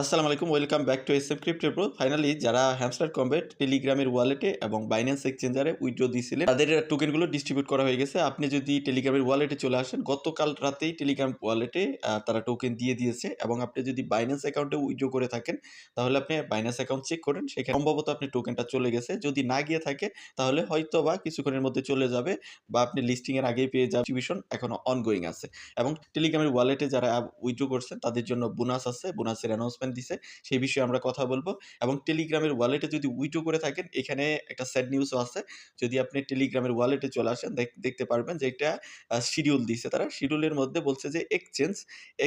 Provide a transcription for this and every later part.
আসসালামু আলাইকুম, welcome back to SM crypto pro. Finally যারা হ্যামস্টার কমবেট টেলিগ্রামের ওয়ালেটে এবং বাইন্যান্স এক্সচেঞ্জারে উইথড্র দিয়েছিলেন তাদের টোকেনগুলো ডিস্ট্রিবিউট করা হয়ে গেছে। আপনি যদি টেলিগ্রামের ওয়ালেটে চলে আসেন, গতকাল রাতেই টেলিগ্রাম ওয়ালেটে তারা টোকেন দিয়ে দিয়েছে এবং আপনি যদি বাইন্যান্স অ্যাকাউন্টে উইথড্র করে থাকেন তাহলে আপনি বাইন্যান্স অ্যাকাউন্ট চেক করেন, সেখানে সম্ভবত আপনি টোকেনটা চলে গেছে। যদি না গিয়ে থাকে তাহলে হয়তো বা কিছুক্ষণের মধ্যে চলে যাবে বা আপনি লিস্টিংয়ের আগেই পেয়ে যাবেন। ডিস্ট্রিবিউশন এখনো অনগোয়িং আছে এবং টেলিগ্রামের ওয়ালেটে যারা উইথড্র করছেন তাদের জন্য বোনাস আছে, বোনাসের অ্যানাউন্সমেন্ট দিছে, সেই বিষয়ে আমরা কথা বলবো। এবং টেলিগ্রামের ওয়ালেটে যদি উইথড্র করে থাকেন, এখানে একটা স্যাড নিউজও আছে। যদি আপনি টেলিগ্রামের ওয়ালেটে চলে আসেন দেখতে পারবেন যে একটা শিডিউল দিছে তারা। শিডিউলের মধ্যে বলছে যে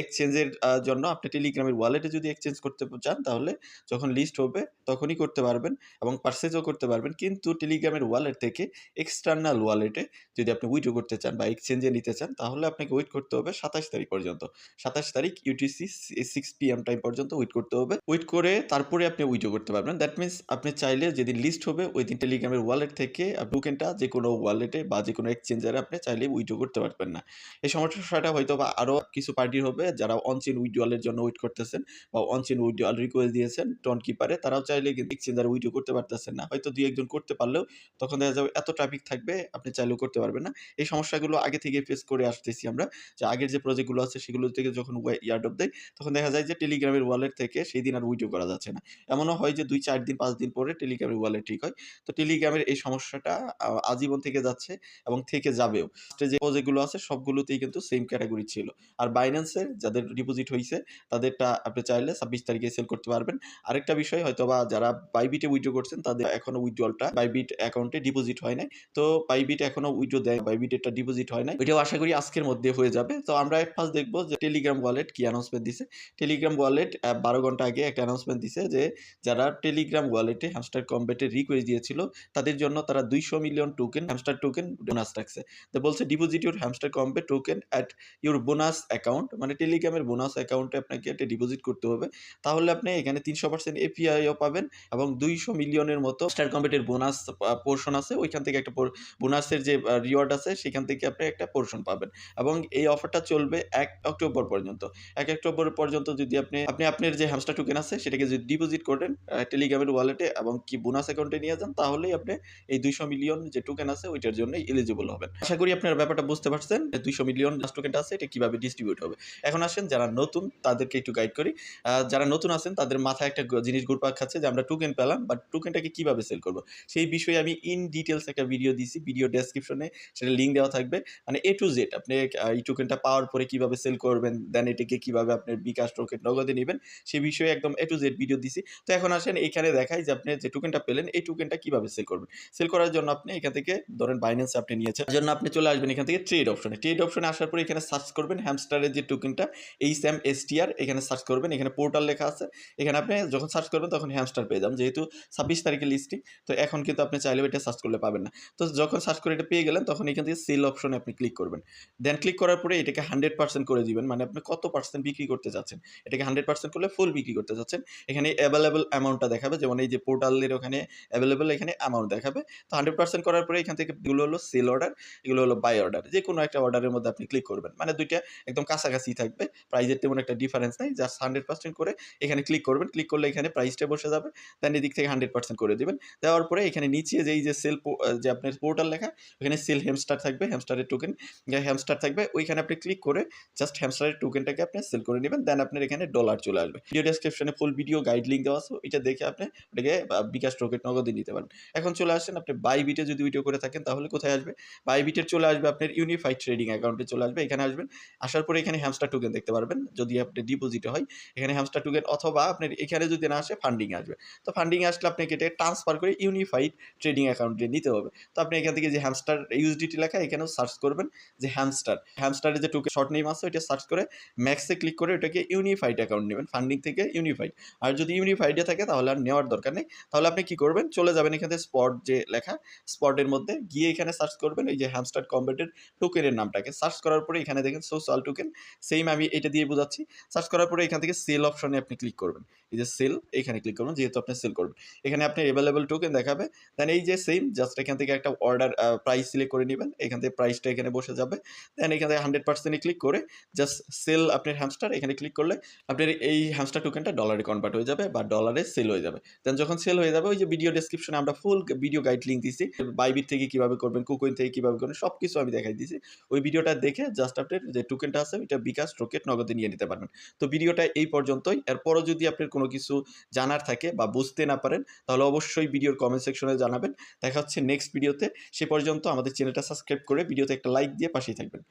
এক্সচেঞ্জের জন্য আপনি টেলিগ্রামের ওয়ালেটে যদি এক্সচেঞ্জ করতে চান তাহলে যখন লিস্ট হবে তখনই করতে পারবেন এবং পারচেজও করতে পারবেন। কিন্তু টেলিগ্রামের ওয়ালেট থেকে এক্সটার্নাল ওয়ালেটে যদি আপনি উইথড্র করতে চান বা এক্সচেঞ্জে নিতে চান তাহলে আপনাকে ওয়েট করতে হবে 27 তারিখ পর্যন্ত। 27 তারিখ ইউটিসি 6 PM টাইম পর্যন্ত ওয়েট করতে হবে। ওয়েট করে তারপরে আপনি উইথড্র করতে পারবেন। দ্যাট মিনস আপনি চাইলে যেদিন লিস্ট হবে ওইদিন টেলিগ্রামের ওয়ালেট থেকে টোকেনটা যেকোনো ওয়ালেটে বা যেকোনো এক্সচেঞ্জারে আপনি চাইলে উইথড্র করতে পারবেন না। এই সমস্যাটা হয়তোবা আরো কিছু পার্টির হবে যারা অন-চেইন উইথড্রয়ালের জন্য ওয়েট করতেছেন বা অন-চেইন উইথড্রয়াল রিকোয়েস্ট দিয়েছেন টোন কিপারে, তারাও চাইলে কিন্তু এক্সচেঞ্জারে উইথড্র করতে পারতেছেন না। হয়তো ২-১ জন করতে পারলেও তখন দেখা যাবে এত ট্রাফিক থাকবে আপনি চাইলেও করতে পারবেন না। এই সমস্যাগুলো আগে থেকে ফেস করে আসতেছি আমরা। যে আগের যে প্রজেক্টগুলো আছে সেগুলো থেকে যখন ইয়ারড্রপ দেয় তখন দেখা যায় যে টেলিগ্রামের ওয়ালেট থেকে সেই দিন আর উইথড্র করা যাচ্ছে না। এমনও হয় যে ২-৪ দিন ৫ দিন পরে টেলিগ্রামের ওয়ালেট ঠিক হয়। তো টেলিগ্রামের এই সমস্যাটা আজীবন থেকে যাচ্ছে এবং থেকে যাবেও। লাস্টে যে প্রজেক্টগুলো আছে সবগুলোতেই কিন্তু সেম ক্যাটেগরি ছিল। আর বাইন্যান্সে যাদের ডিপোজিট হইছে তাদেরটা আপনি চাইলে ২৬ তারিখে সেল করতে পারবেন। আরেকটা বিষয়, হয়তোবা যারা বাইবিটে উইথড্র করছেন তাদের এখনো উইথড্রয়ালটা বাইবিট অ্যাকাউন্টে ডিপোজিট হয় নাই। তো বাইবিট এখনো উইথড্র দেয়, বাইবিটেরটা ডিপোজিট হয় নাই। ওইটাও আশা করি আজকের মধ্যে হয়ে যাবে। তো আমরা ফার্স্ট দেখব যে টেলিগ্রাম ওয়ালেট কি অ্যানাউন্সমেন্ট দিছে। টেলিগ্রাম ওয়ালেট ১২ ঘন্টা আগে একটা অ্যানাউন্সমেন্ট দিছে যে যারা টেলিগ্রাম ওয়ালেটে হ্যামস্টার কমবেটের রিকোয়েস্ট দিয়েছিল তাদের জন্য তারা ২০০ million token hamster token bonus রাখছে। তো বলছে deposit your hamster combat token at your bonus account, মানে টেলিগ্রামের বোনাস অ্যাকাউন্টে আপনাকে একটা ডিপোজিট করতে হবে। তাহলে আপনি এখানে ৩০০% এপিআইও পাবেন এবং ২০০ মিলিয়নের মতো হ্যামস্টার কমবেটের বোনাস পোরশন আছে। ওইখান থেকে একটা বোনাসের যে রিওয়ার্ড আছে সেখান থেকে আপনি একটা পোরশন পাবেন এবং এই অফারটা চলবে ১ অক্টোবর পর্যন্ত। ১ অক্টোবর পর্যন্ত যদি আপনি আপনার যে হ্যামস্টার টোকেন আছে সেটাকে যদি ডিপোজিট করেন টেলিগ্রামের ওয়ালেটে এবং কি বোনাস অ্যাকাউন্টে নিয়ে যান তাহলেই আপনি এই ২০০ মিলিয়ন যে টোকেন আছে ওইটার জন্য এলিজিবল হবেন। আশা করি আপনারা ব্যাপারটা বুঝতে পারছেন। ২০০ মিলিয়ন টোকেনটা আছে এটা কিভাবে ডিস্ট্রিবিউট হবে। এখন আসেন যারা নতুন তাদেরকে একটু গাইড করি। যারা নতুন আছেন তাদের মাথায় একটা জিনিস ঘুরপাক খাচ্ছে যে আমরা টোকেন পেলাম বাট টোকেনটাকে কিভাবে সেল করব। সেই বিষয়ে আমি ইন ডিটেইলস একটা ভিডিও দিছি। ভিডিও ডেসক্রিপশনে সেটার লিংক দেওয়া থাকবে। মানে A to Z আপনি এই টোকেনটা পাওয়ার পরে কিভাবে সেল করবেন, দেন এটাকে কিভাবে আপনার বিকাশ টোকেন নগদে নিবেন সে বিষয়ে একদম A to Z ভিডিও দিছি। তো এখন আসেন এখানে দেখাই যে আপনি যে টোকেনটা পেলেন এই টোকেনটা কিভাবে সেল করবেন। সেল করার জন্য আপনি এখান থেকে ধরেন বাইন্যান্সে আপনি নিয়েছেন। তার জন্য আপনি চলে আসবেন এখান থেকে ট্রেড অপশনে। ট্রেড অপশনে আসার পরে এখানে সার্চ করবেন হ্যামস্টারের যে টোকেনটা HMSTR, এখানে সার্চ করবেন। এখানে পোর্টাল লেখা আছে। এখানে আপনি যখন সার্চ করবেন তখন হ্যামস্টার পেয়ে যাবেন। যেহেতু ২৬ তারিখে লিস্টিং, তো এখন কিন্তু আপনি চাইলেও এটা সার্চ করলে পাবেন না। তো যখন সার্চ করে এটা পেয়ে গেলেন তখন এখান থেকে সেল অপশনে আপনি ক্লিক করবেন। দেন ক্লিক করার পরে এটাকে 100% করে দিবেন। মানে আপনি কত পার্সেন্ট বিক্রি করতে চাচ্ছেন। এটাকে 100% করলে ফুল বিক্রি করতে চাচ্ছেন। এখানে এভেইলেবল অ্যামাউন্টটা দেখাবে, যেমন এই যে পোর্টালের ওখানে এভেইলেবল এখানে অ্যামাউন্ট দেখাবে। তো 100% করার পরে এখান থেকে এগুলো হলো সেল অর্ডার, এগুলো হলো বাই অর্ডার। যেকোনো একটা অর্ডারের মধ্যে আপনি ক্লিক করবেন। মানে ২ টা একদম কাছাকাছি থাকবে। প্রাইসের তেমন একটা ডিফারেন্স নাই। জাস্ট 100% করে এখানে ক্লিক করবেন। ক্লিক করলে এখানে প্রাইসটা বসে যাবে। দেন এদিক থেকে 100% করে দিবেন। দেওয়ার পরে এখানে নিচে যেই যে যে আপনার পোর্টাল লেখা, ওখানে সেল হ্যামস্টার থাকবে, হ্যামস্টারের টোকেন হ্যামস্টার থাকবে। ওইখানে আপনি ক্লিক করে জাস্ট হ্যামস্টারের টোকেনটাকে আপনি সেল করে নিবেন। দেন আপনার এখানে ডলার চলে আসবে। ভিডিও ডেসক্রিপশনে ফুল ভিডিও গাইড লিংক দেওয়া আছে। ওইটা দেখে আপনি ওটাকে বিকাশ টোকেন নগদে নিতে পারেন। এখন চলে আসেন আপনি বাইবিটে যদি ভিডিও করে থাকেন তাহলে কোথায় আসবে? বাইবিটের চলে আসবে আপনার ইউনিফাইড ট্রেডিং অ্যাকাউন্টে চলে আসবে। এখানে আসবেন। আসার পরে এখানে হ্যামস্টার টোকেন দেখতে পারবেন। যদি আপনি ডিপোজিটে হয় এখানে হ্যামস্টার টোকেন, অথবা আপনার এখানে যদি না আসে ফান্ডিং আসবে। তো ফান্ডিং আসলে আপনাকে এটা ট্রান্সফার করে ইউনিফাইড ট্রেডিং অ্যাকাউন্টে নিতে হবে। তো আপনি এখান থেকে যে হ্যামস্টার ইউএসডিটি লেখা এখানেও সার্চ করবেন যে হ্যামস্টারের যে টোকেন শর্ট নেম আছে ওইটা সার্চ করে ম্যাক্সে ক্লিক করে ওটাকে ইউনিফাইড অ্যাকাউন্ট নেবেন, ফান্ডিং থেকে ইউনিফাইড। আর যদি ইউনিফাইডে থাকে তাহলে আর নেওয়ার দরকার নেই। তাহলে আপনি কি করবেন, চলে যাবেন এখান থেকে স্পট যে লেখা, স্পটের মধ্যে গিয়ে এখানে সার্চ করবেন এই যে হ্যামস্টার কমবেটের টোকেনের নামটাকে। সার্চ করার পরে এখানে দেখেন সোশ্যাল টোকেন, সেম আমি এটা দিয়ে বোঝাচ্ছি। সার্চ করার পরে এখান থেকে সেল অপশনে আপনি ক্লিক করবেন। এই যে সেল, এখানে ক্লিক করবেন যেহেতু আপনি সেল করবেন। এখানে আপনি এভেলেবল টোকেন দেখাবে। দেন এই যে সেম জাস্ট এখান থেকে একটা অর্ডার প্রাইস সিলেক্ট করে নেবেন। এখান থেকে প্রাইসটা এখানে বসে যাবে। দেন এখান থেকে 100% ক্লিক করে জাস্ট সেল আপনার হ্যামস্টার এখানে ক্লিক করলে আপনার এই হ্যামস্টার টোকেনটা ডলারে কনভার্ট হয়ে যাবে বা ডলারে সেল হয়ে যাবে। দেন যখন সেল হয়ে যাবে ওই যে ভিডিও ডেসক্রিপশনে আমরা ফুল ভিডিও গাইড লিঙ্ক দিছি। বাইবিট থেকে কিভাবে করবেন, কুকয়েন থেকে কিভাবে করবেন সবকিছু আমি দেখাই দিছি। ওই ভিডিওটা দেখে জাস্ট আপনার যে টোকেনটা আছে ওইটা বিকাশ, রকেট, নগদে নিয়ে নিতে পারবেন। তো ভিডিওটা এই পর্যন্তই। এরপরও যদি আপনার কোনো কিছু জানার থাকে বা বুঝতে না পারেন তাহলে অবশ্যই ভিডিওর কমেন্ট সেকশনে জানাবেন। দেখা হচ্ছে নেক্সট ভিডিওতে। সে পর্যন্ত আমাদের চ্যানেলটা সাবস্ক্রাইব করে ভিডিওতে একটা লাইক দিয়ে পাশেই থাকবেন।